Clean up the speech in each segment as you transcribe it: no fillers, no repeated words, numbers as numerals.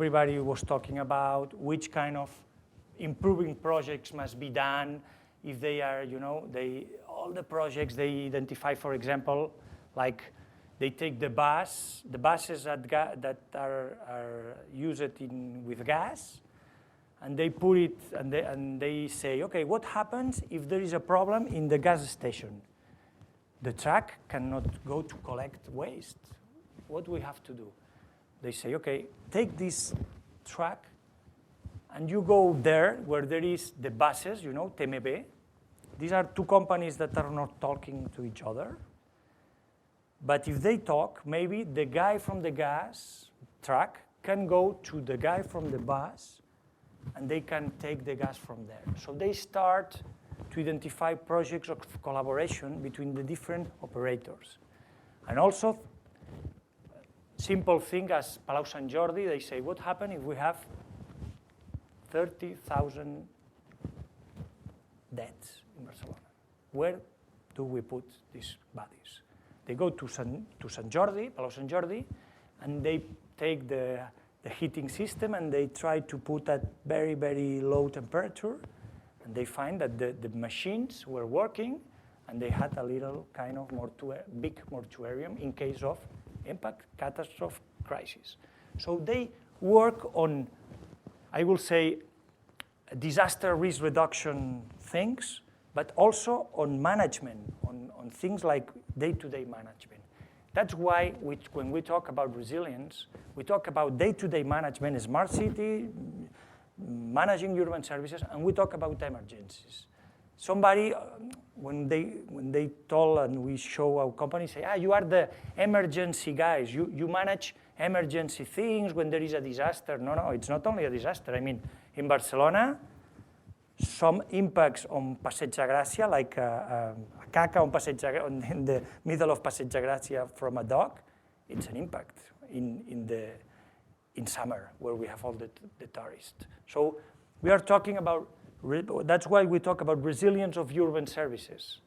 everybody was talking about which kind of improving projects must be done. If they are, all the projects they identify, for example, like they take the buses that are used with gas, and they put it, and they say, okay, what happens if there is a problem in the gas station? The truck cannot go to collect waste. What do we have to do? They say, okay, take this truck, and you go there where there is the buses, TMB. These are two companies that are not talking to each other. But if they talk, maybe the guy from the gas truck can go to the guy from the bus, and they can take the gas from there. So they start to identify projects of collaboration between the different operators. And also, simple thing as Palau Sant Jordi, they say, what happens if we have 30,000 deaths in Barcelona? Where do we put these bodies? They go to Sant Jordi, Palau Sant Jordi, and they take the heating system and they try to put at very, very low temperature, and they find that the machines were working, and they had a little kind of big mortuarium in case of impact, catastrophe, crisis. So they work on, I will say, disaster risk reduction things, but also on management, on things like day-to-day management. That's why when we talk about resilience, we talk about day-to-day management, smart city, managing urban services, and we talk about emergencies. Somebody, when they told and we show our company, say, you are the emergency guys. You manage emergency things when there is a disaster. No, it's not only a disaster. I mean, in Barcelona, some impacts on Passeig de Gràcia, like a caca on in the middle of Passeig de Gràcia from a dog, it's an impact in summer where we have all the tourists. So we are talking about, that's why we talk about resilience of urban services.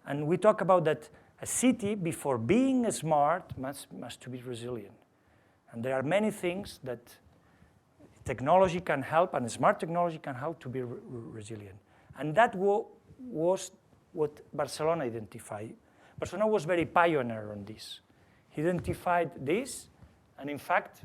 And we talk about that a city, before being smart, must be resilient. And there are many things that technology can help, and smart technology can help to be resilient. And that was what Barcelona identified. Barcelona was very pioneer on this. He identified this, and in fact,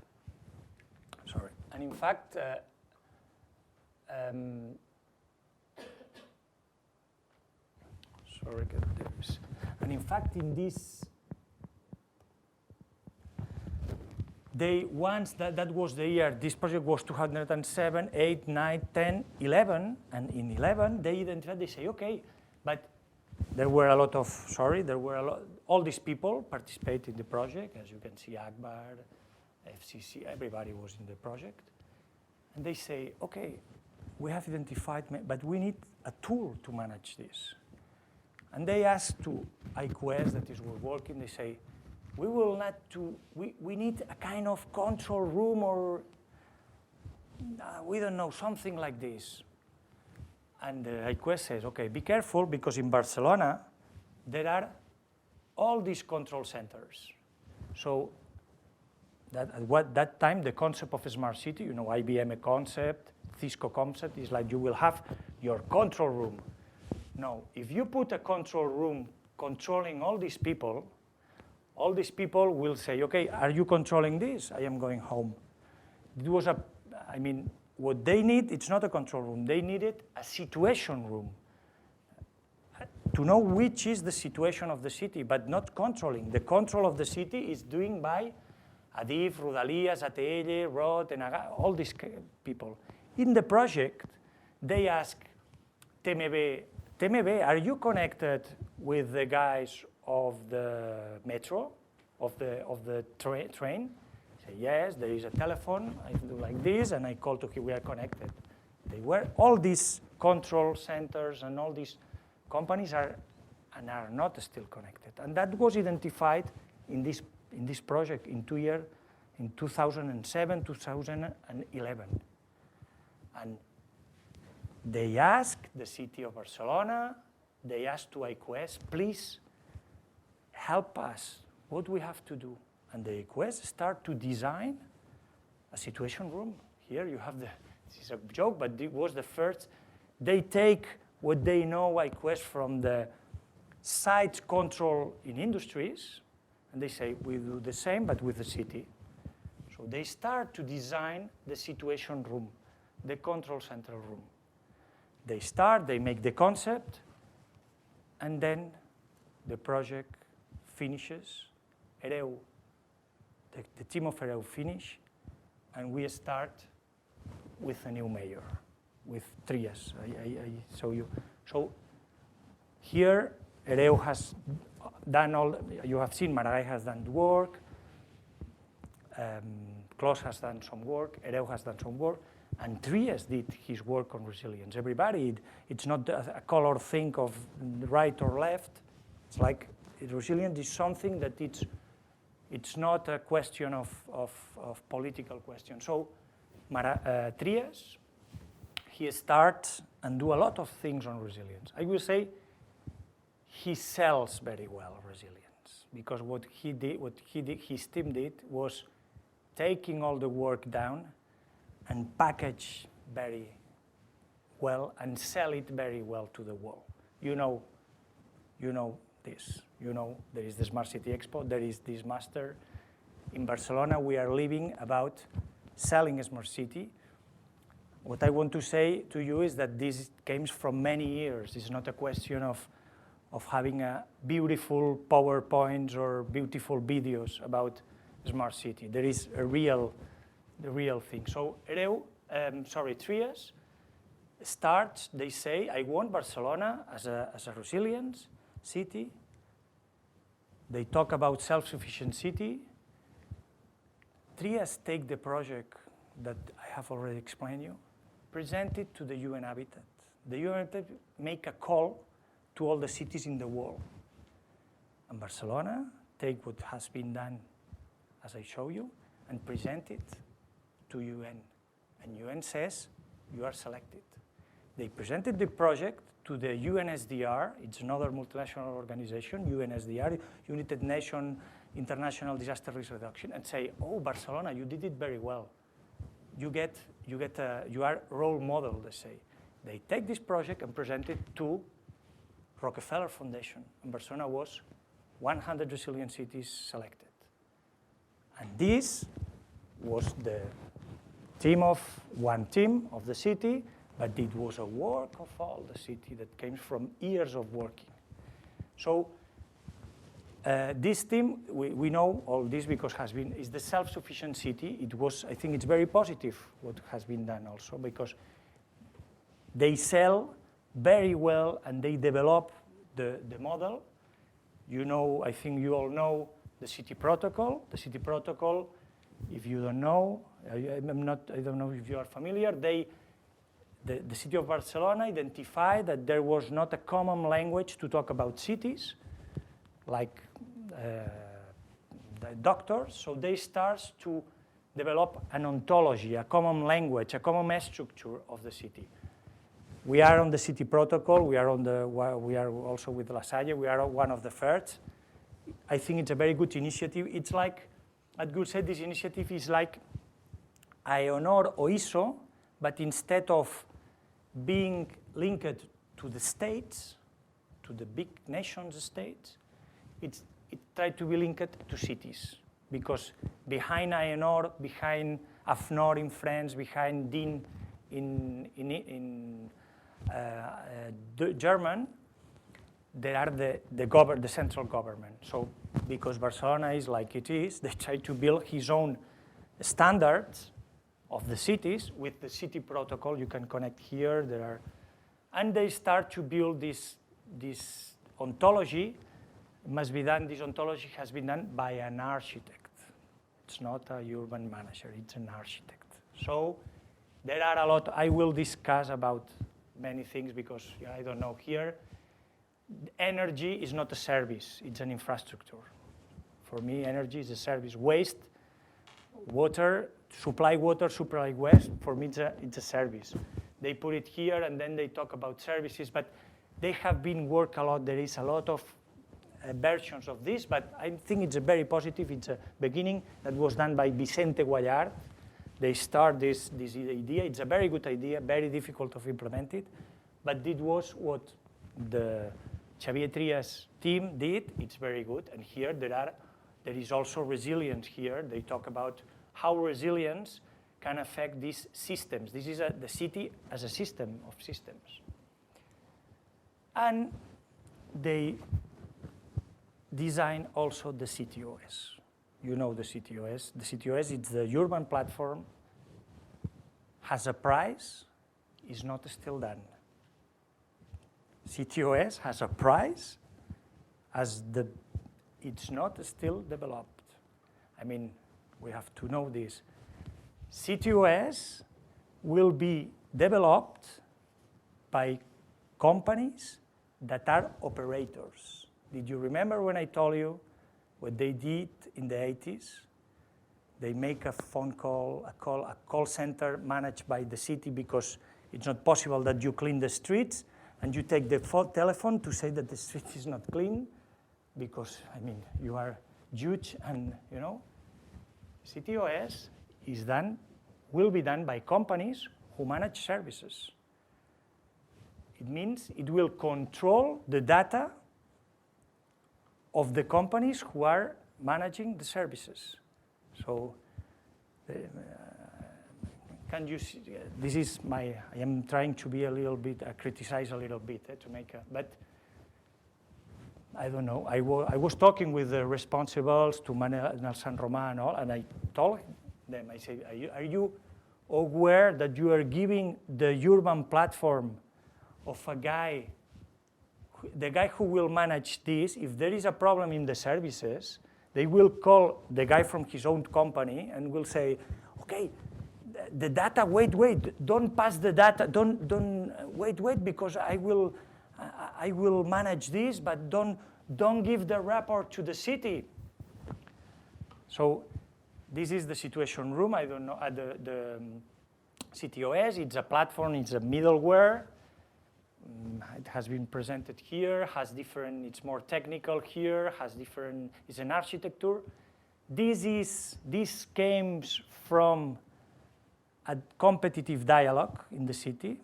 in this, that was the year, this project was 2007, 8, 9, 10, 11, and in 11 they identified, they say, okay, but there were a lot of, all these people participate in the project, as you can see, Akbar, FCC, everybody was in the project. And they say, okay, we have identified, but we need a tool to manage this. And they asked to IQS that is working, they say, we need a kind of control room or, we don't know, something like this. And IQS says, okay, be careful, because in Barcelona, there are all these control centers. So at that time, the concept of a smart city, IBM concept, Cisco concept, is like you will have your control room. No, if you put a control room controlling all these people will say, okay, are you controlling this? I am going home. It was what they need, it's not a control room. They needed a situation room to know which is the situation of the city, but not controlling. The control of the city is doing by Adif, Rodalies, ATL, ROT, and all these people. In the project, they ask TMB, are you connected with the guys of the metro, of the train? I say, yes, there is a telephone, I do like this, and I call to him, we are connected. They were, all these control centers and all these companies are not still connected. And that was identified in this project in 2007, 2011. And they asked the city of Barcelona, they asked to IQS, please help us. What do we have to do? And the IQS start to design a situation room. Here you have this is a joke, but it was the first. They take what they know, I guess, from the site control in industries, and they say, we do the same, but with the city. So they start to design the situation room, the control center room. They make the concept, and then the project finishes. Ereu, the team of Ereu finish, and we start with a new mayor, with Trias. I show you. So here, Ereu has done all, you have seen Maragall has done the work, Clos has done some work, Ereu has done some work, and Trias did his work on resilience. Everybody, it's not a color thing of right or left. It's like resilience is something that it's not a question of political question. So Trias, he starts and do a lot of things on resilience. I will say he sells very well resilience, because what his team did was taking all the work down and package very well and sell it very well to the world. You know this. You know there is the Smart City Expo. There is this master in Barcelona. We are living about selling a smart city. What I want to say to you is that this came from many years. It's not a question of having a beautiful PowerPoints or beautiful videos about smart city. There is the real thing. So Trias starts, they say, I want Barcelona as a resilient city. They talk about self-sufficient city. Trias take the project that I have already explained you, present it to the UN Habitat. The UN Habitat make a call to all the cities in the world. And Barcelona take what has been done, as I show you, and present it to UN. And UN says, you are selected. They presented the project to the UNSDR. It's another multinational organization, UNSDR, United Nations International Disaster Risk Reduction, and say, oh, Barcelona, you did it very well. You are role model, they say. They take this project and present it to Rockefeller Foundation, and Barcelona was 100 resilient cities selected. And this was the one team of the city, but it was a work of all the city that came from years of working. So this team, we know all this because is the self-sufficient city. It was, I think it's very positive what has been done also, because they sell very well and they develop the model. You know, I think you all know the city protocol. The city protocol, if you don't know, I don't know if you are familiar, the city of Barcelona identified that there was not a common language to talk about cities, like the doctors, so they start to develop an ontology, a common language, a common structure of the city. We are on the city protocol. We are also with La Salle. We are one of the first. I think it's a very good initiative. It's like, Adgul said, this initiative is like AEONOR or ISO, but instead of being linked to the states, to the big nations states, it tried to be linked to cities. Because behind AEONOR, behind AFNOR in France, behind DIN in German, there are the central government. So because Barcelona is like it is, they try to build his own standards of the cities with the city protocol. You can connect here, and they start to build this ontology. It must be done, this ontology has been done by an architect. It's not a urban manager, it's an architect. So there are a lot, I will discuss about many things because I don't know here. Energy is not a service, it's an infrastructure. For me, energy is a service. Waste, water, supply waste, for me it's a service. They put it here and then they talk about services, but they have been worked a lot. There is a lot of versions of this, but I think it's a very positive. It's a beginning that was done by Vicente Guallard, they start this idea. It's a very good idea, very difficult to implement it, but it was what the Xavier Trias team did. It's very good, and here there is also resilience here. They talk about how resilience can affect these systems. This is the city as a system of systems. And they design also the CTOS. You know the CTOS. The CTOS is the urban platform, has a price, is not still done. CTOS has a price, it's not still developed. I mean, we have to know this. CTOS will be developed by companies that are operators. Did you remember when I told you what they did in the 80s? They make a phone call, a call center managed by the city because it's not possible that you clean the streets and you take the telephone to say that the street is not clean because, I mean, you are huge and, you know, CTOS will be done by companies who manage services. It means it will control the data of the companies who are managing the services. So, can you see, this is I am trying to be a little bit, criticize a little bit to make but I don't know. I was talking with the responsibles to Manuel San Román and all, and I told them, I said, are you aware that you are giving the urban platform of a guy, the guy who will manage this, if there is a problem in the services, they will call the guy from his own company and will say, okay, the data, wait, don't pass the data, wait, because I will manage this, but don't give the report to the city. So this is the situation room. I don't know, the CTOS, it's a platform, it's a middleware. It has been presented here, has different, it's more technical here, has different, it's an architecture. This came from a competitive dialogue in the city.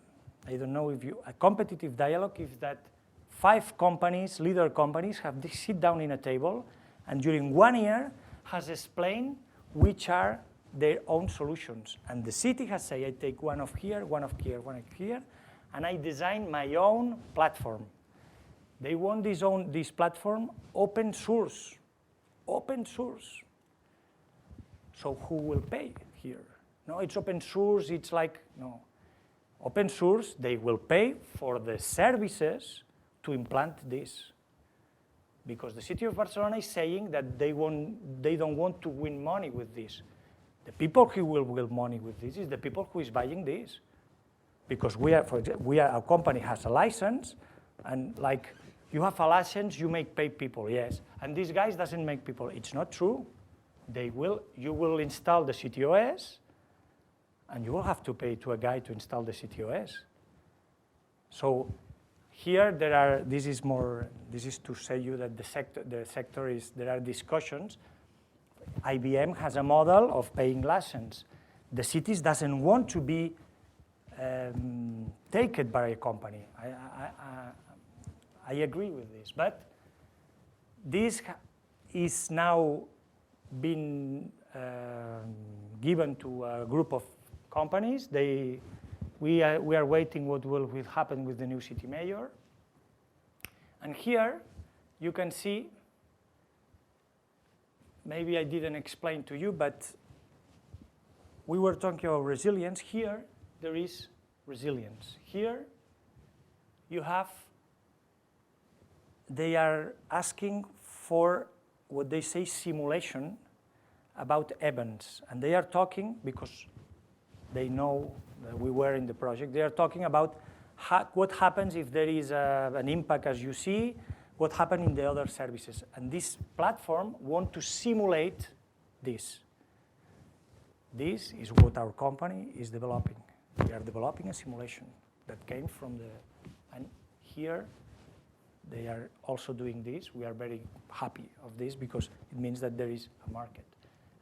I don't know if a competitive dialogue is that 5 companies, leader companies, have to sit down in a table and during 1 year has explained which are their own solutions. And the city has said, I take one of here, one of here, one of here, and I design my own platform. They want this platform open source. Open source. So who will pay here? No, it's open source, it's like, no. Open source, they will pay for the services to implant this. Because the city of Barcelona is saying that they don't want to win money with this. The people who will win money with this is the people who is buying this. Because our company has a license, and like you have a license, you make pay people, yes. And these guys doesn't make people. It's not true. You will install the CTOS, and you will have to pay to a guy to install the CTOS. So here this is to say you that the sector is, there are discussions. IBM has a model of paying license. The cities doesn't want to be taken by a company. I agree with this, but this is now been given to a group of companies. We are waiting what will happen with the new city mayor. And here you can see, maybe I didn't explain to you, but we were talking about resilience. Here there is resilience. Here you have, they are asking for what they say simulation about events. And they are talking, because they know that we were in the project, they are talking about what happens if there is an impact as you see, what happened in the other services. And this platform wants to simulate this. This is what our company is developing. We are developing a simulation that came from and here they are also doing this. We are very happy of this because it means that there is a market.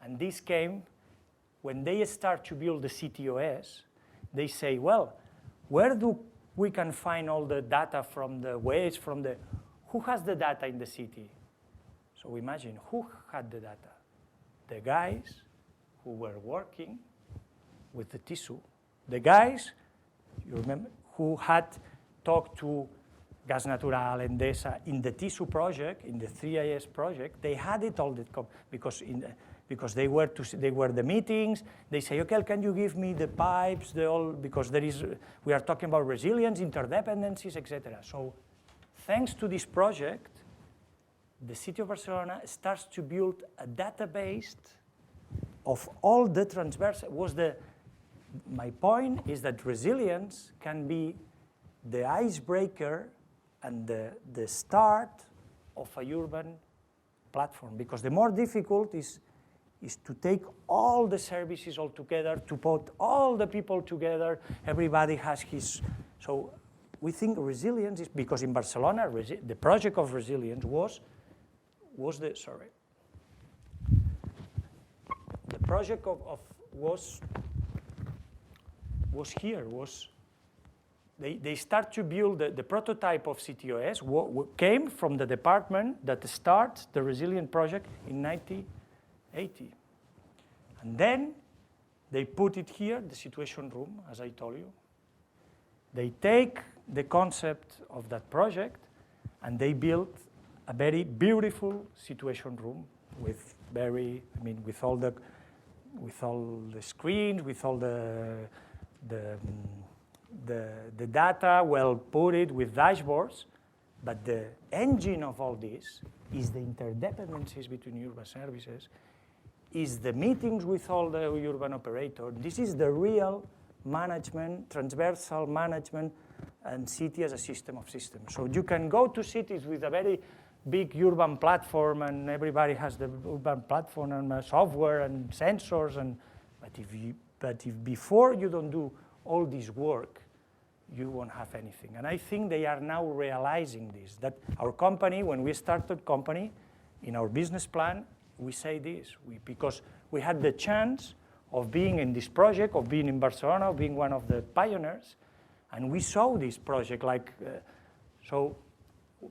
And this came when they start to build the CTOS, they say, well, where do we can find all the data from the waste, who has the data in the city? So imagine, who had the data? The guys who were working with the tissue. The guys, you remember, who had talked to Gas Natural, Endesa, in the tissue project, in the 3IS project, they had it all, because they were the meetings, they say, okay, can you give me the pipes, because we are talking about resilience, interdependencies, etc. So thanks to this project, the city of Barcelona starts to build a database of all the transverse. My point is that resilience can be the icebreaker and the start of a urban platform, because the more difficult is to take all the services all together, to put all the people together, everybody has his. So we think resilience is, because in Barcelona, the project of resilience was the project they start to build the prototype of CTOS came from the department that starts the resilient project in 1980. And then they put it here, the situation room, as I told you. They take the concept of that project and they built a very beautiful situation room with all the screens, with all the data well put it with dashboards, but the engine of all this is the interdependencies between urban services, is the meetings with all the urban operators. This is the real management, transversal management, and city as a system of systems. So you can go to cities with a very big urban platform, and everybody has the urban platform and software and sensors, but if before you don't do all this work, you won't have anything. And I think they are now realizing this, that our company, when we started company, in our business plan, we say this, because we had the chance of being in this project, of being in Barcelona, of being one of the pioneers, and we saw this project so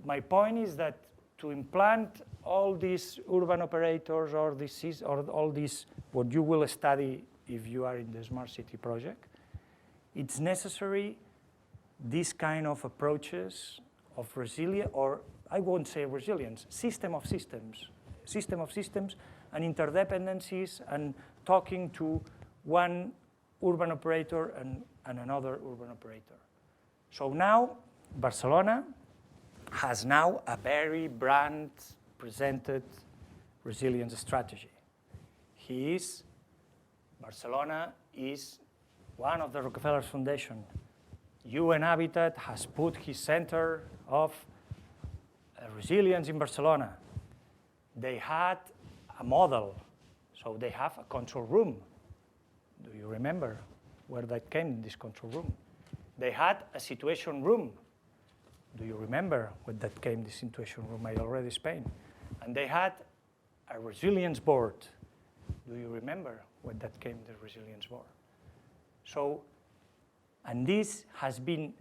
my point is that to implant all these urban operators or all this, what you will study if you are in the Smart City project, it's necessary this kind of approaches of resilience, or I won't say resilience, system of systems and interdependencies, and talking to one urban operator and another urban operator. So now Barcelona has now a very brand presented resilience strategy. Barcelona is one of the Rockefeller Foundation. UN Habitat has put his center of resilience in Barcelona. They had a model, so they have a control room. Do you remember where that came, this control room? They had a situation room. Do you remember where that came, this situation room? I already explained. And they had a resilience board. Do you remember when that came, the resilience board? So, and this has been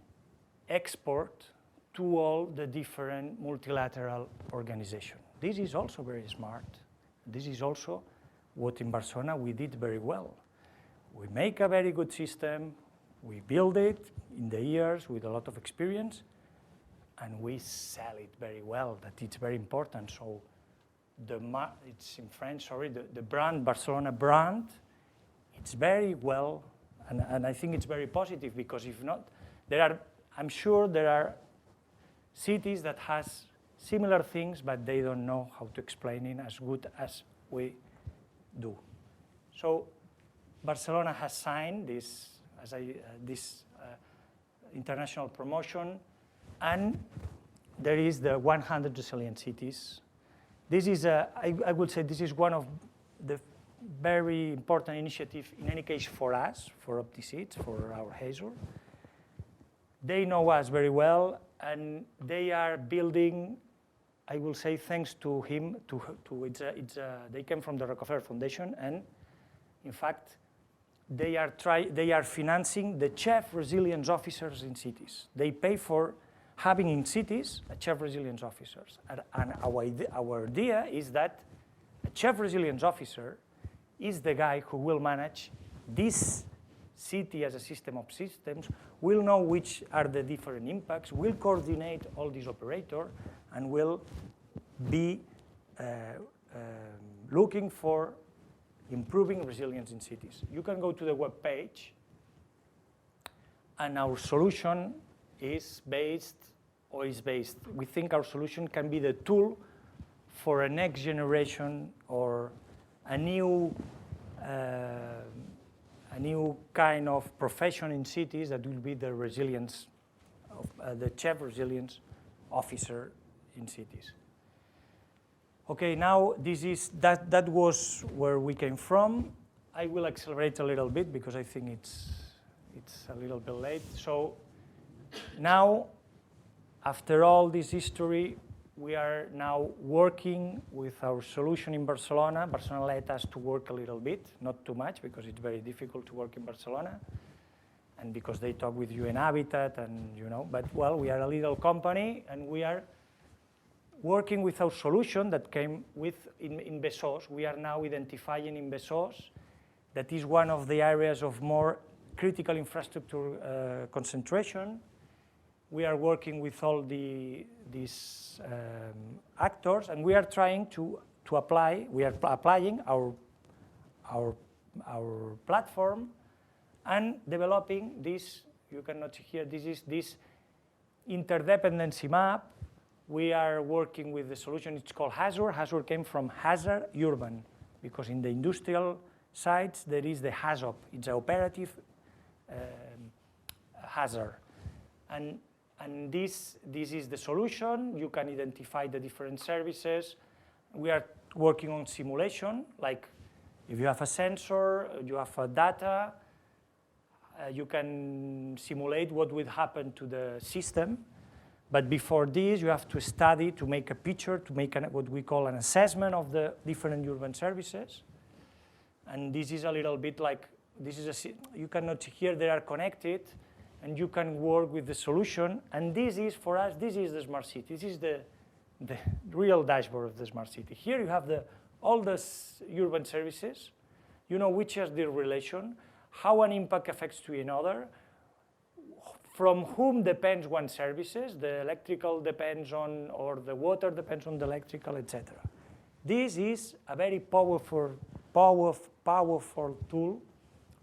export to all the different multilateral organizations. This is also very smart. This is also what in Barcelona we did very well. We make a very good system, we build it in the years with a lot of experience, and we sell it very well. That it's very important. So it's in French, sorry, the brand, Barcelona brand, it's very well, and I think it's very positive, because if not, I'm sure there are cities that has similar things, but they don't know how to explain it as good as we do. So Barcelona has signed this international promotion, and there is the 100 resilient cities. This is, I would say, this is one of the very important initiatives, in any case for us, for OptiSeeds, for our Hazor. They know us very well, and they are building, I will say, thanks to him, they came from the Rockefeller Foundation, and in fact, they are financing the chief resilience officers in cities. They pay for having in cities a chief resilience officers. And our idea is that a chief resilience officer is the guy who will manage this city as a system of systems, will know which are the different impacts, will coordinate all these operators, and will be looking for improving resilience in cities. You can go to the web page, and our solution is based. We think our solution can be the tool for a next generation or a new kind of profession in cities that will be the resilience, the chief resilience officer in cities. Okay, now that was where we came from. I will accelerate a little bit because I think it's a little bit late. So now, after all this history, we are now working with our solution in Barcelona. Barcelona let us to work a little bit, not too much, because it's very difficult to work in Barcelona, and because they talk with UN Habitat, and But well, we are a little company, and we are working with our solution that came in Besòs. We are now identifying in Besòs that is one of the areas of more critical infrastructure concentration. We are working with all these actors, and we are trying to apply. We are applying our platform and developing this. You cannot see here. This is this interdependency map. We are working with the solution. It's called HAZUR. HAZUR came from hazard urban, because in the industrial sites there is the HAZOP. It's an operative hazard, and this is the solution. You can identify the different services. We are working on simulation, like if you have a sensor, you have a data, you can simulate what would happen to the system. But before this, you have to study, to make a picture, to make what we call an assessment of the different urban services. And this is a little bit like, you cannot see here, they are connected, and you can work with the solution. And this is, for us, this is the smart city. This is the real dashboard of the smart city. Here you have all the urban services. You know which is their relation, how an impact affects to another, from whom depends one services. The electrical depends on, or the water depends on the electrical, etc. This is a very powerful tool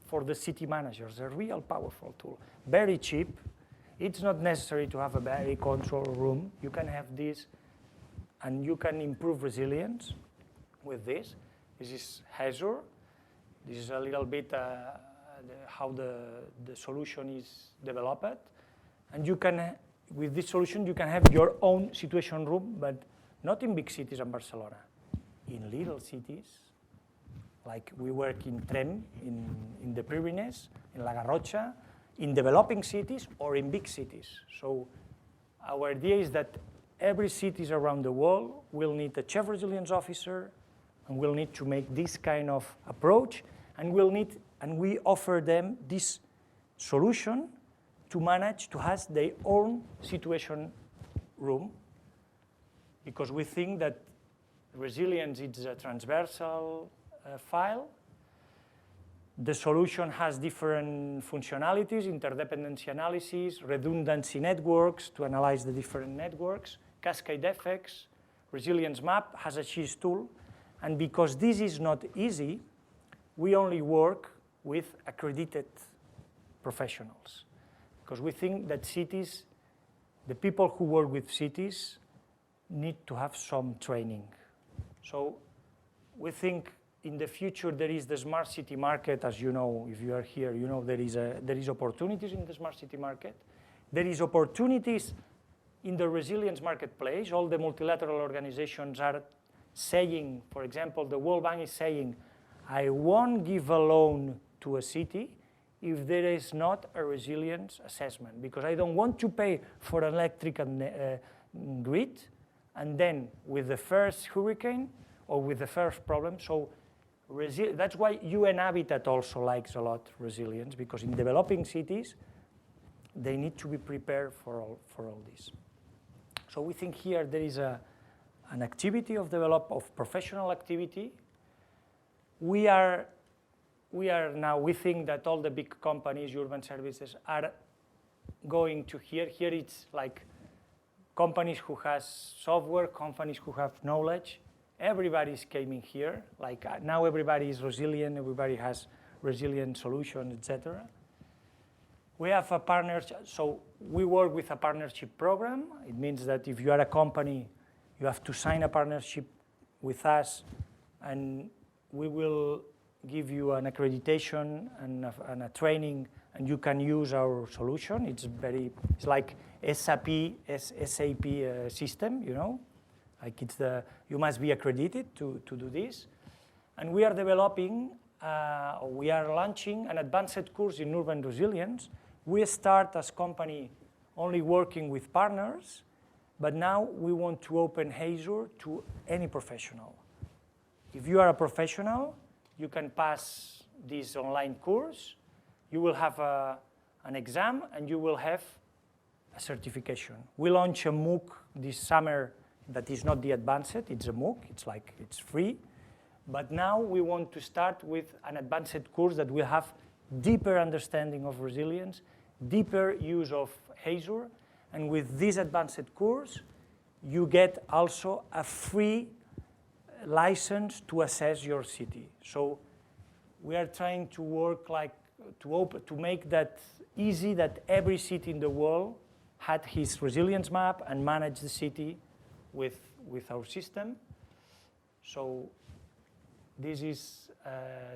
for the city managers, a real powerful tool. Very cheap. It's not necessary to have a very control room. You can have this, and you can improve resilience with this. This is HAZUR. This is a little bit how the solution is developed. And you can, with this solution, you can have your own situation room, but not in big cities in Barcelona. In little cities, like we work in Trem, in the Pyrenees, in La Garrotxa, in developing cities or in big cities. So our idea is that every cities around the world will need a chief resilience officer, and will need to make this kind of approach, and we offer them this solution to manage, to have their own situation room, because we think that resilience is a transversal file. The solution has different functionalities, interdependency analysis, redundancy networks to analyze the different networks, cascade effects, resilience map, has a cheese tool. And because this is not easy, we only work with accredited professionals. Because we think that cities, the people who work with cities need to have some training. So we think in the future there is the smart city market, as you know, if you are here, you know there is opportunities in the smart city market. There is opportunities in the resilience marketplace. All the multilateral organizations are saying, for example, the World Bank is saying, I won't give a loan to a city if there is not a resilience assessment, because I don't want to pay for an electric grid, and then with the first hurricane or with the first problem. So That's why UN Habitat also likes a lot resilience, because in developing cities, they need to be prepared for all this. So we think here there is an activity of professional activity. We think that all the big companies, urban services, are going to here. Here it's like companies who has software, companies who have knowledge. Everybody's coming here. Like now everybody is resilient, everybody has resilient solutions, etc. We have a partnership, so we work with a partnership program. It means that if you are a company, you have to sign a partnership with us, and we will give you an accreditation and a training, and you can use our solution. It's like SAP system, you know? Like you must be accredited to do this. And we are developing, we are launching an advanced course in urban resilience. We start as company only working with partners, but now we want to open Azure to any professional. If you are a professional, you can pass this online course. You will have an exam, and you will have a certification. We launch a MOOC this summer that is not the advanced, it's a MOOC, it's free. But now we want to start with an advanced course that will have deeper understanding of resilience, deeper use of Azure, and with this advanced course, you get also a free license to assess your city. So we are trying to work to make that easy, that every city in the world had his resilience map and manage the city with our system. So this is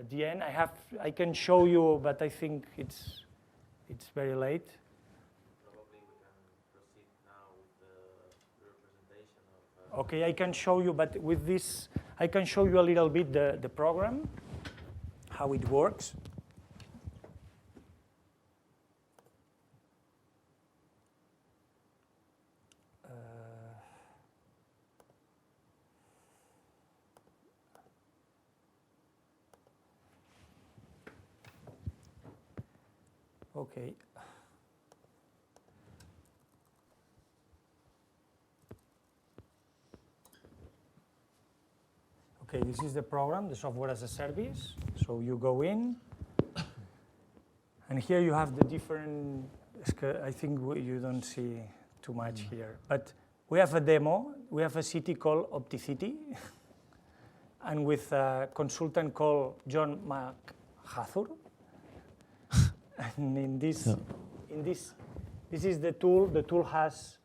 the end. I can show you, but I think it's very late. Probably we can proceed now with the representation of... Okay, I can show you, but with this, I can show you a little bit the program, how it works. Okay. Okay, this is the program, the software as a service. So you go in, and here you have the different, I think you don't see too much here, but we have a demo. We have a city called Opticity, and with a consultant called John McHathur. And this is the tool. The tool has,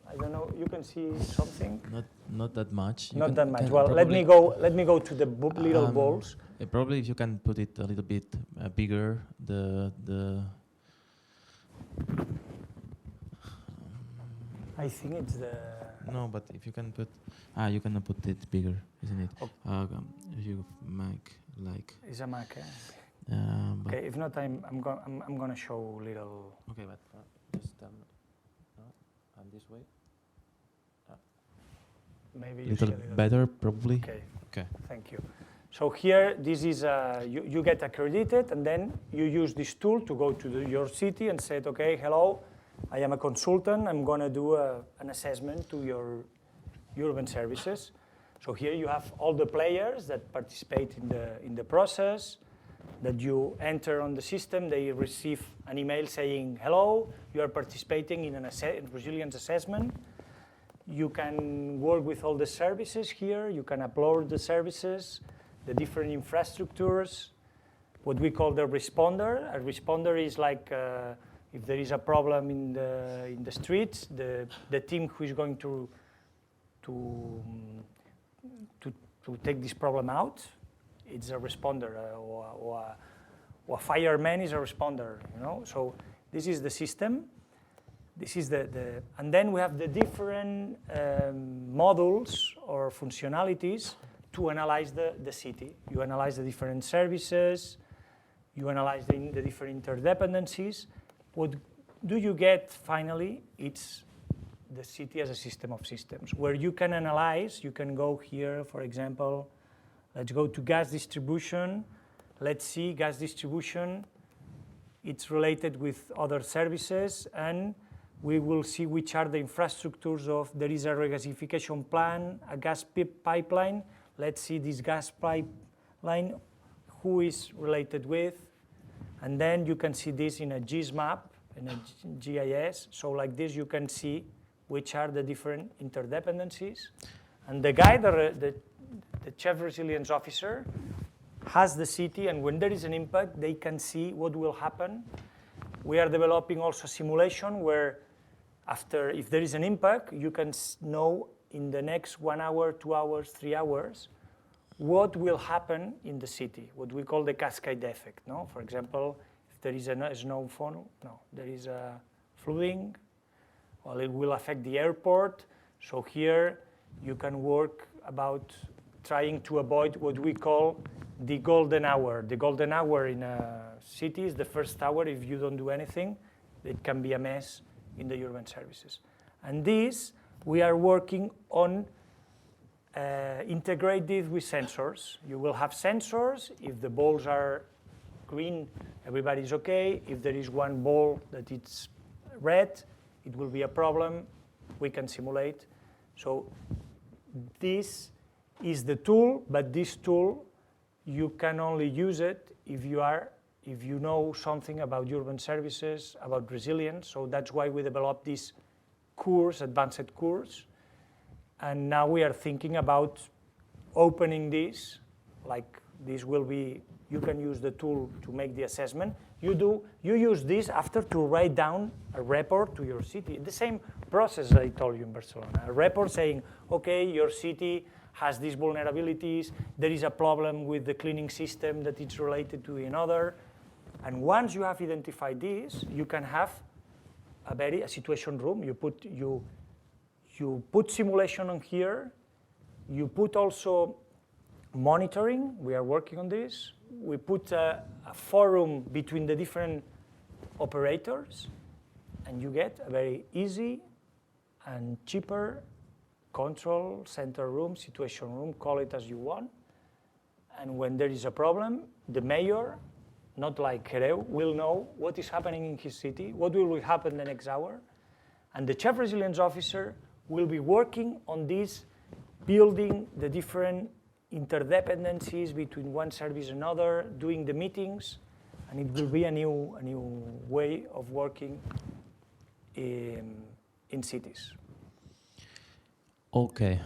I don't know, you can see something. Not that much. Not that much. Well, let me go to the little balls. Probably if you can put it a little bit bigger, I think it's the. No, but if you can put, you cannot put it bigger, isn't it? Okay. If you make like. It's a Mac. Okay, if not, I'm gonna show little. Okay, but just and this way. Maybe a little better, probably. Okay. Thank you. So here, this is you get accredited, and then you use this tool to go to your city and say, okay, hello, I am a consultant. I'm gonna do an assessment to your urban services. So here you have all the players that participate in the process. That you enter on the system, they receive an email saying, hello, you are participating in resilience assessment. You can work with all the services here. You can upload the services, the different infrastructures, what we call the responder. A responder is like if there is a problem in the streets, the team who is going to take this problem out, it's a responder, or a fireman is a responder, you know. So this is the system. This is and then we have the different models or functionalities to analyze the city. You analyze the different services. You analyze the different interdependencies. What do you get finally? It's the city as a system of systems, where you can analyze. You can go here, for example. Let's go to gas distribution. Let's see gas distribution. It's related with other services, and we will see which are the infrastructures of, there is a regasification plant, a gas pipeline. Let's see this gas pipeline, who is related with, and then you can see this in a GIS map, in a GIS. So like this, you can see which are the different interdependencies. And the guy, the chief resilience officer, has the city, and when there is an impact, they can see what will happen. We are developing also a simulation where after, if there is an impact, you can know in the next 1 hour, 2 hours, 3 hours, what will happen in the city, what we call the cascade effect. No? For example, if there is a snowfall, there is a flooding, well, it will affect the airport. So here you can work about trying to avoid what we call the golden hour. The golden hour in a city is the first hour. If you don't do anything, it can be a mess in the urban services. And this, we are working on integrated with sensors. You will have sensors. If the balls are green, everybody's okay. If there is one ball that it's red, it will be a problem. We can simulate. So this is the tool, but this tool, you can only use it if you know something about urban services, about resilience. So that's why we developed this course, advanced course. And now we are thinking about opening this, like this will be, you can use the tool to make the assessment. You use this after to write down a report to your city. The same process I told you in Barcelona. A report saying, okay, your city has these vulnerabilities, there is a problem with the cleaning system that it's related to another. And once you have identified this, you can have a situation room. You put simulation on here. You put also monitoring. We are working on this. We put a forum between the different operators, and you get a very easy and cheaper control center room, situation room, call it as you want. And when there is a problem, the mayor, not like Jerez, will know what is happening in his city, what will happen the next hour. And the chief resilience officer will be working on this, building the different interdependencies between one service and another, doing the meetings, and it will be a new way of working in cities. Okay,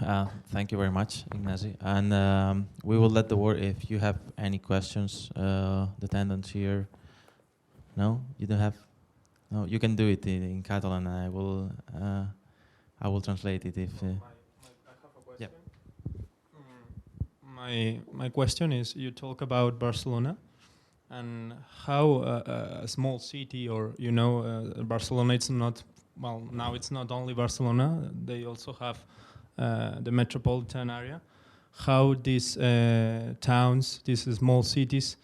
thank you very much, Ignacy. And we will let the word, if you have any questions, the attendants here. No, you don't have? No, you can do it in Catalan. I will translate it if. I have a question. Yeah. My question is, you talk about Barcelona and how a small city, or Barcelona, it's not, well, now it's not only Barcelona, they also have the metropolitan area. How these towns, these small cities,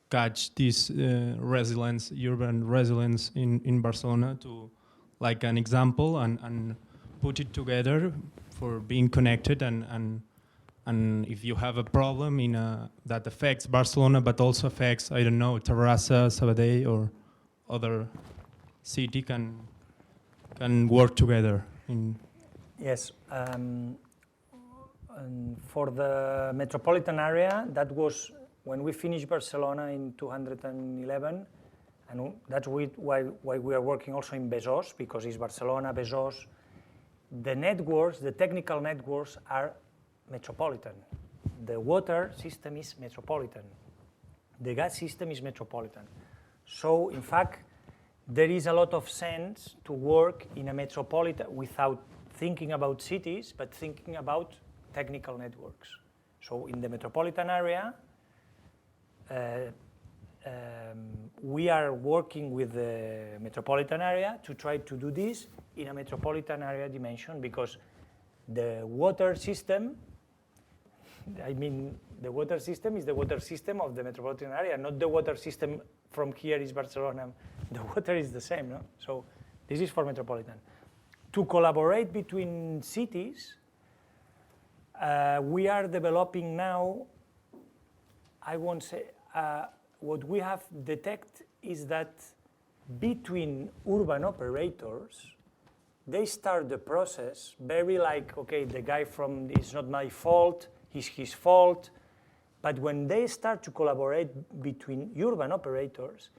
catch this resilience, urban resilience in Barcelona to, like an example, and put it together for being connected, and if you have a problem in that affects Barcelona but also affects, I don't know, Terrassa, Sabadell, or other city can work together in. Yes, and for the metropolitan area, that was when we finished Barcelona in 2011, and that's why we are working also in Besòs, because it's Barcelona, Besòs. The networks, the technical networks are metropolitan. The water system is metropolitan. The gas system is metropolitan. So, in fact, there is a lot of sense to work in a metropolitan without thinking about cities, but thinking about technical networks. So in the metropolitan area, we are working with the metropolitan area to try to do this in a metropolitan area dimension, because the water system, the water system is the water system of the metropolitan area, not the water system from here is Barcelona. The water is the same, no? So this is for metropolitan. To collaborate between cities, We are developing now, I won't say, what we have detected is that between urban operators, they start the process very like, okay, the guy from, it's not my fault, it's his fault. But when they start to collaborate between urban operators,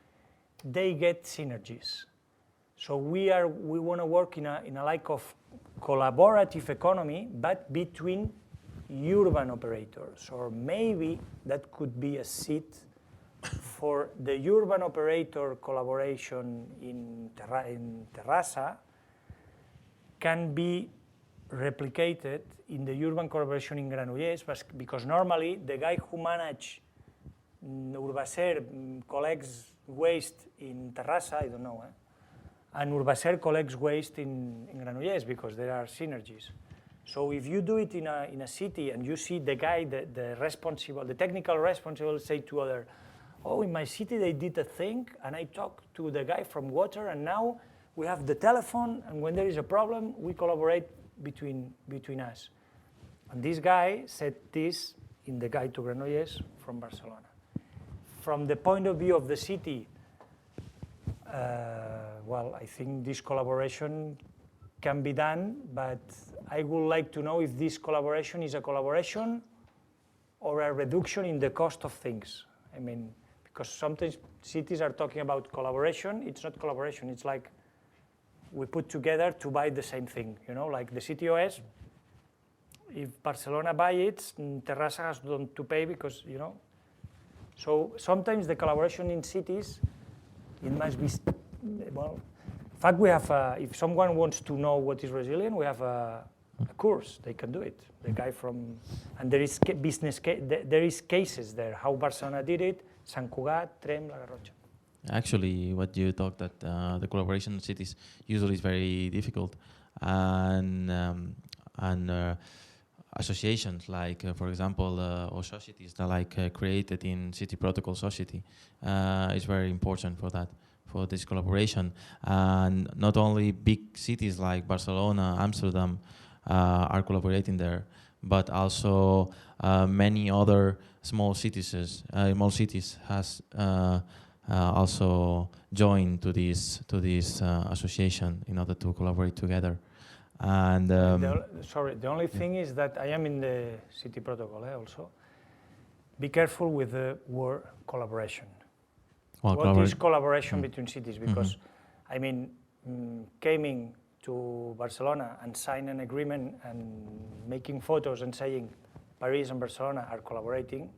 they get synergies. So we want to work in a like of collaborative economy, but between urban operators. Or maybe that could be a seed for the urban operator collaboration in Terrassa can be replicated in the urban collaboration in Granollers, because normally the guy who manage Urbacer collects waste in Terrassa, I don't know, and Urbacer collects waste in Granollers because there are synergies. So if you do it in a city and you see the guy, the responsible, the technical responsible say to other, oh, in my city they did a thing and I talked to the guy from water and now we have the telephone and when there is a problem, we collaborate between us. And this guy said this in the Guide to Granollers from Barcelona. From the point of view of the city, well, I think this collaboration can be done, but I would like to know if this collaboration is a collaboration or a reduction in the cost of things. I mean, because sometimes cities are talking about collaboration. It's not collaboration. It's like we put together to buy the same thing, you know, like the CTOS. If Barcelona buy it, Terrassa has to pay because, you know. So sometimes the collaboration in cities, it must be, well, in fact, we have, if someone wants to know what is resilient, we have a course, they can do it. The guy from, and there is there is cases there, how Barcelona did it, Sant Cugat, Trem, La Garrotxa. Actually, what you talked that the collaboration in cities usually is very difficult, and associations like, for example, or societies that like created in City Protocol Society is very important for that, for this collaboration. And not only big cities like Barcelona, Amsterdam are collaborating there, but also many other small cities has also joined to this association in order to collaborate together. And the only thing is that I am in the City Protocol also. Be careful with the word collaboration. Well, what is collaboration between cities? Because I mean, coming to Barcelona and sign an agreement and making photos and saying Paris and Barcelona are collaborating.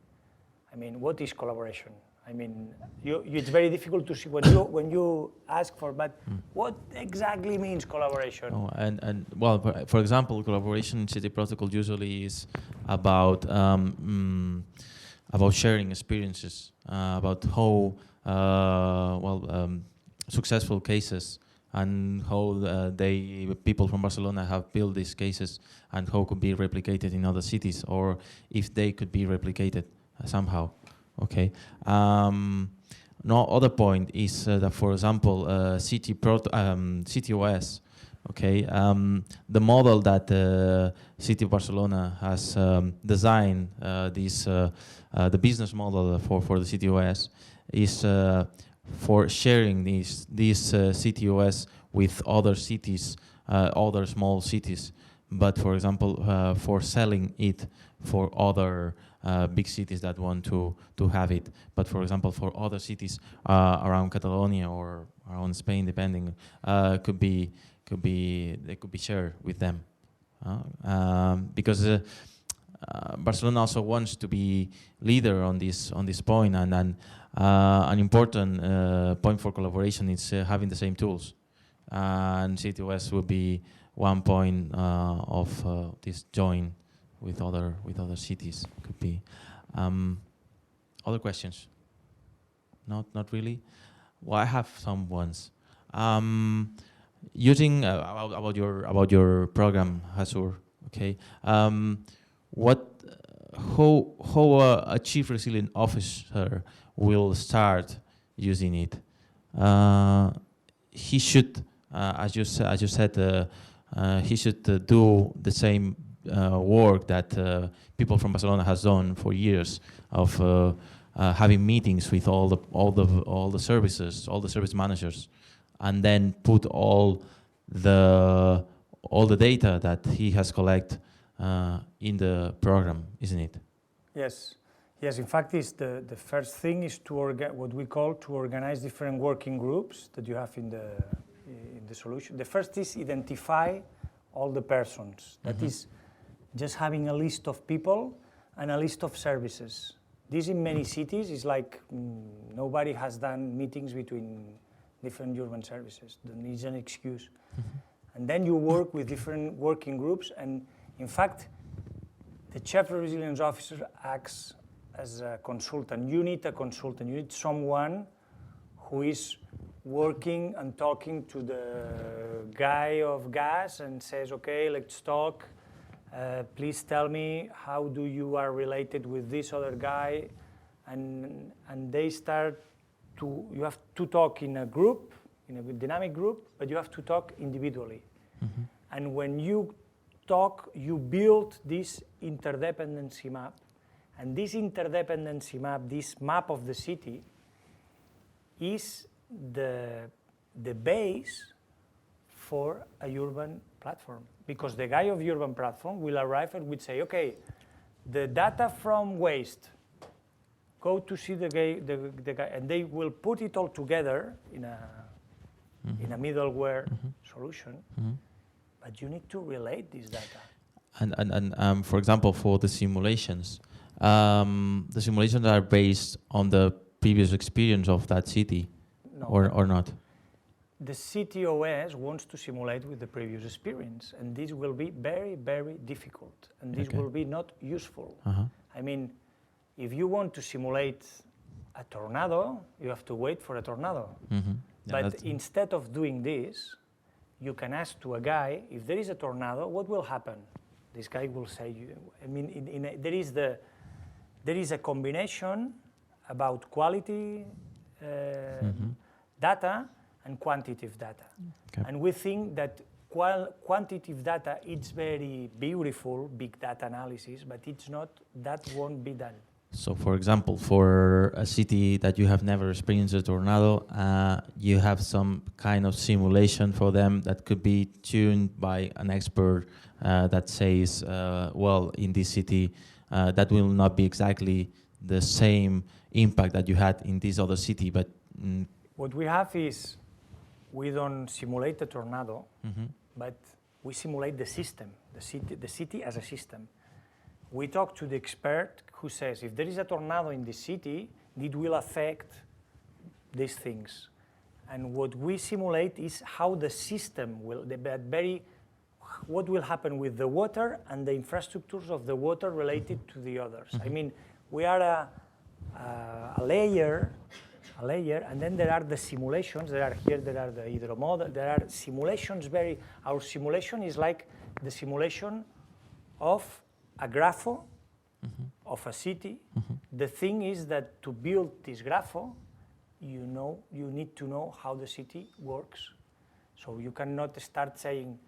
I mean, what is collaboration? I mean, it's very difficult to see when you ask for, but what exactly means collaboration? Oh, and well, for example, collaboration in City Protocol usually is about sharing experiences, about how successful cases and how people from Barcelona have built these cases and how could be replicated in other cities, or if they could be replicated somehow. Okay. No other point is that, for example, CTOS. Okay. The model that City of Barcelona has designed, the business model for the CTOS is for sharing these CTOS with other cities, other small cities. But for example, for selling it for other big cities that want to have it. But for example, for other cities around Catalonia or around Spain, depending, they could be shared with them. Because Barcelona also wants to be leader on this point, and an important point for collaboration is having the same tools. And CTOS will be one point of this join with other cities. Could be other questions. Not really. Well, I have some ones. Using about your program, Hasur. Okay. How a chief resilient officer will start using it? He should, as you said, he should do the same work that people from Barcelona has done for years of having meetings with all the services, all the service managers, and then put all the data that he has collected in the program, isn't it? Yes. Yes, in fact, is the first thing is to what we call to organize different working groups that you have in the solution. The first is identify all the persons. That is just having a list of people and a list of services. This in many cities is like nobody has done meetings between different urban services. There is an excuse. And then you work with different working groups, and in fact, the chief resilience officer acts as a consultant. You need a consultant. You need someone who is working and talking to the guy of gas and says, okay, let's talk. Please tell me how you are related with this other guy. And they start you have to talk in a group, in a dynamic group, but you have to talk individually. And when you talk, you build this interdependency map. And this interdependency map, this map of the city, is the base for a urban platform. Because the guy of urban platform will arrive and will say, okay, the data from waste, go to see the guy, and they will put it all together in a middleware solution. But you need to relate this data. And for example, for the simulations are based on the previous experience of that city, No. or not? The city OS wants to simulate with the previous experience, and this will be very, very difficult, and this will be not useful. I mean, if you want to simulate a tornado, you have to wait for a tornado. But instead of doing this, you can ask to a guy, if there is a tornado, what will happen? This guy will say, I mean, there is a combination about quality data and quantitative data. Okay. And we think that quantitative data, it's very beautiful, big data analysis, but it's not, that won't be done. So for example, for a city that you have never experienced a tornado, you have some kind of simulation for them that could be tuned by an expert that says, well, in this city, that will not be exactly the same impact that you had in this other city, but... What we have is, we don't simulate the tornado, but we simulate the system, the city as a system. We talk to the expert who says, if there is a tornado in this city, it will affect these things. And what we simulate is how the system will, what will happen with the water and the infrastructures of the water related to the others. I mean, we are a layer, and then there are the simulations. There are the hydromodel. There are simulations. Our simulation is like the simulation of a grapho of a city. The thing is that to build this grapho, you need to know how the city works. So you cannot start saying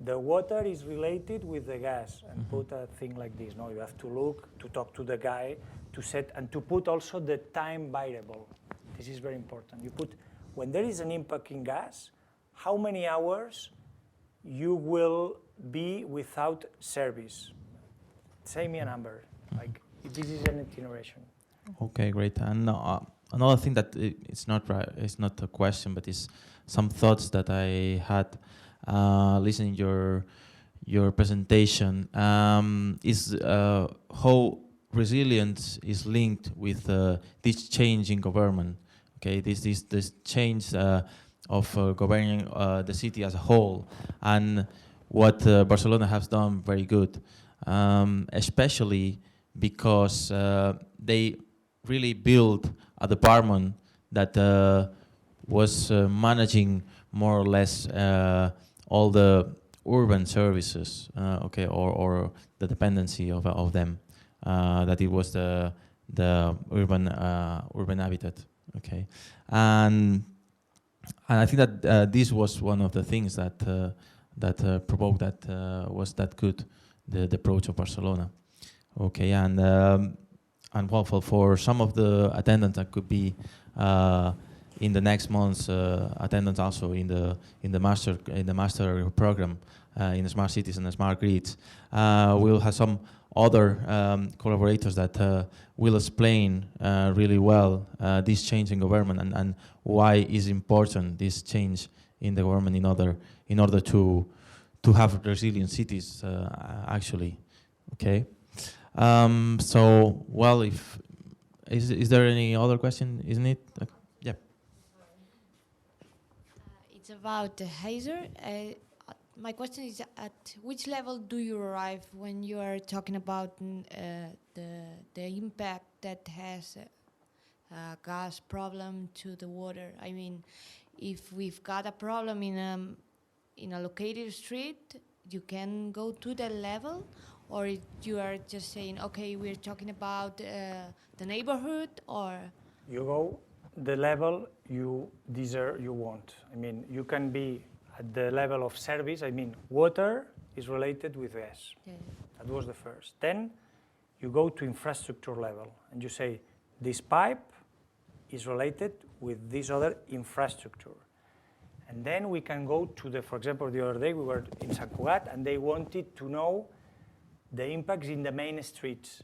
the water is related with the gas and put a thing like this. No, you have to look, to talk to the guy, to set, and to put also the time variable. This is very important. You put, when there is an impact in gas, how many hours you will be without service. Say me a number, like this is an iteration. Okay, great. And another thing that it's not a question, but it's some thoughts that I had listening your presentation is how resilience is linked with this change in government. Okay, this change of governing the city as a whole, and what Barcelona has done very good. Especially because they really built a department that was managing more or less all the urban services, okay, or the dependency of them. That it was the urban habitat, okay, and I think that this was one of the things that provoked that was that good. the approach of Barcelona. Okay, and well, for some of the attendants that could be in the next month's attendance also in the master program in the smart cities and the smart grids, we'll have some other collaborators that will explain really well this change in government and why is important this change in the government in order to have resilient cities actually. Okay. So well, if is there any other question? Isn't it? Yeah. It's about the hazard. My question is, at which level do you arrive when you are talking about the impact that has a gas problem to the water? I mean, if we've got a problem in a located street, you can go to that level, or you are just saying, okay, we're talking about the neighborhood, or You go the level you deserve, you want. I mean, you can be at the level of service. I mean, water is related with gas. yeah. That was the first. Then you go to infrastructure level and you say, this pipe is related with this other infrastructure. And then we can go to the, for example, the other day we were in Sant Cugat and they wanted to know the impacts in the main streets.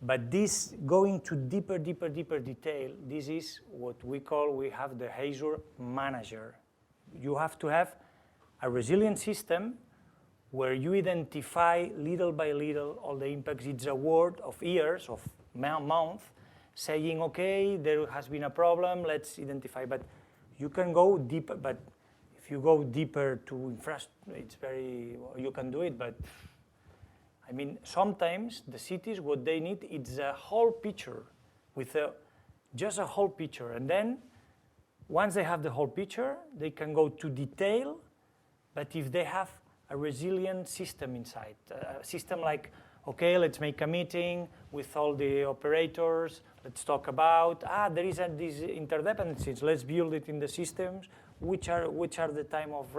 But this, going to deeper detail, this is what we have the hazard manager. You have to have a resilient system where you identify little by little all the impacts. It's a word of years, of months, saying, okay, there has been a problem, let's identify. But you can go deeper, but if you go deeper to infrastructure, it's very, you can do it, but I mean, sometimes the cities, what they need is a whole picture, with just a whole picture. And then, once they have the whole picture, they can go to detail, but if they have a resilient system inside, a system like, okay, let's make a meeting with all the operators, let's talk about, there is these interdependencies, let's build it in the systems, which are the time of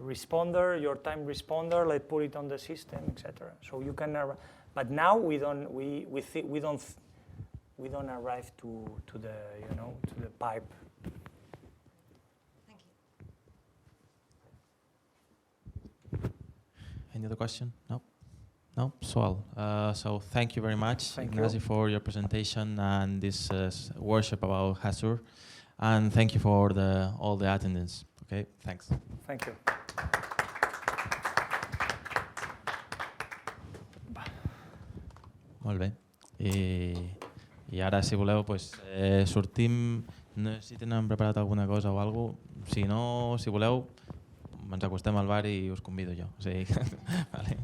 responder, your time responder, let's put it on the system, etc. So you can, but now we don't arrive to the to the pipe. Thank you. Any other question? No? No? So thank you very much, Thank Ignacy, you. for your presentation and this workshop about Hazur. And thank you for all the attendance. Okay, thanks. Thank you. Molt bé. I ara, si voleu, pues, sortim. No sé si tenen preparat alguna cosa o alguna cosa. Si no, si voleu, ens acostem al bar i us convido jo. O sigui, vale.